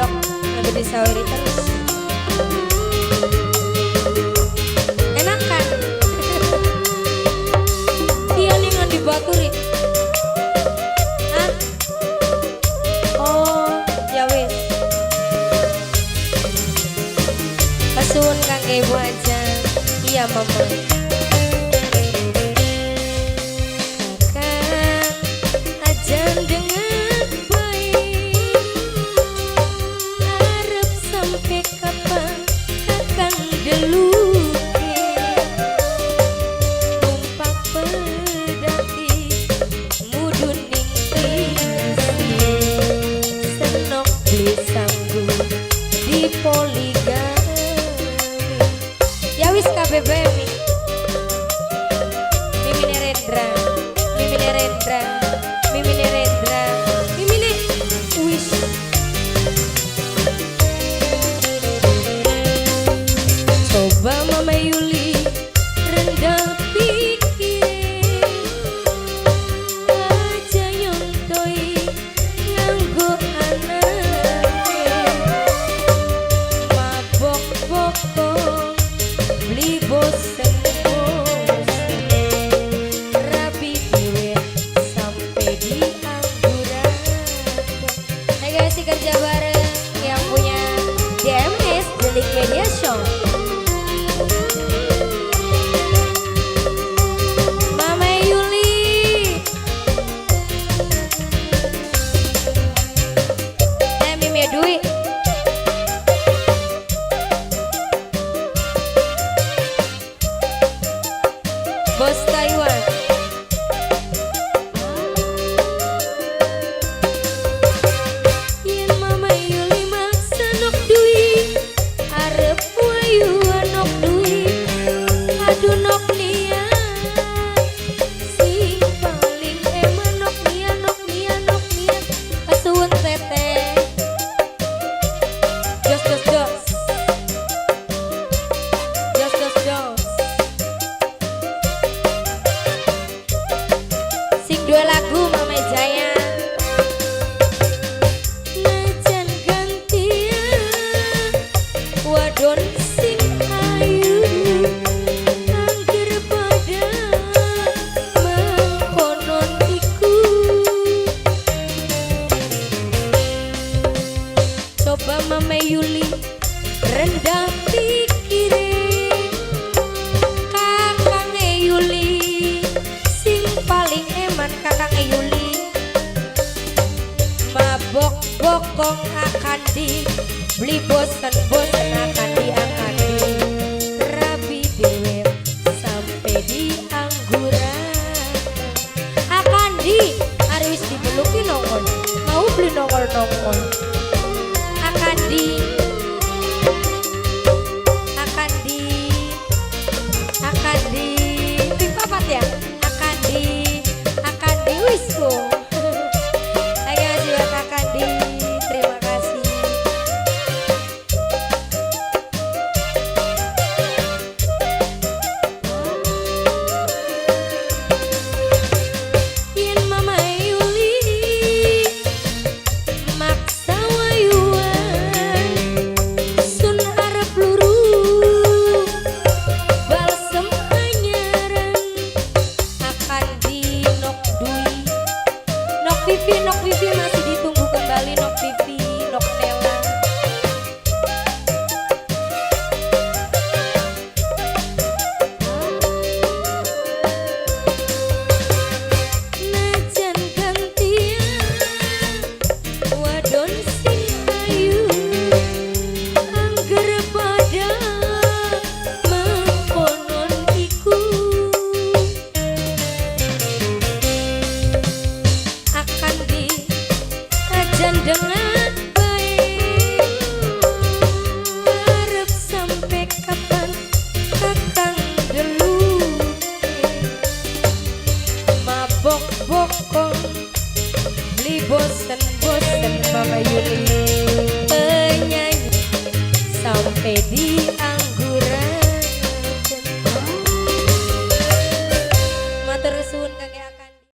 sendok lebih disawiri terus. Enak kan? Iya nih ngan dibaturi. Hah? Oh, ya wis. Kasuun kangge ibu aja. Iya mama. Kakak ajan dengan baik. Arep sampai kapan kakang deluke. Numpak pedati mudun ning tisi. Senok beli sanggup di poligami. Ya wis KBBM Mimi Nerendra, Mimi Nerendra, Mimi Nerendra, Mimi ne wis. Coba Mama Yuli rendah pikir aja nyontoi nganggo anake mabok bokong beli bosen-bosen rapi dewe sampai di angguran. Hai guys, kerja bareng yang punya DMS Delik Media Show. Mama Yuli, Mimi Dwi. Bos Taiwan. Yen Mama Yuli maksa nok duit, arep wayu nok duit. Aduh nok niat, sing paling emang nok niat, nok niat, nok niat. Kasuun teteh. Jos jos jos. Jos jos jos. Sing dua lagu Mama Jaya. Najan gantian wadon sing ayu angger pada mengkonon iku. Coba Mama Yuli rendah pikirin Kakang Yuli sing paling eman Kakang Yuli mabok bokong akan di beli bosen-bosen akan di rabi dewe sampai di angguran akan di harus dibeluki nongol mau beli nongol-nongol akan di ping papat ya akan di wisku. Ayo buat akan di terima kasih. Yen Mama Yuli maksa wayuan sun arep luru balsem anyaran akan di nok dui nok Vivi masih ditunggu kembali nok Vivi nok Nela. Najan gantian wadon sing ayu angger pada mengkonon iku akan di ajan dengan baik. Harap sampai kapan kakang deluke mabok bokong beli bosen-bosen Mama Yuli penyanyi sampai di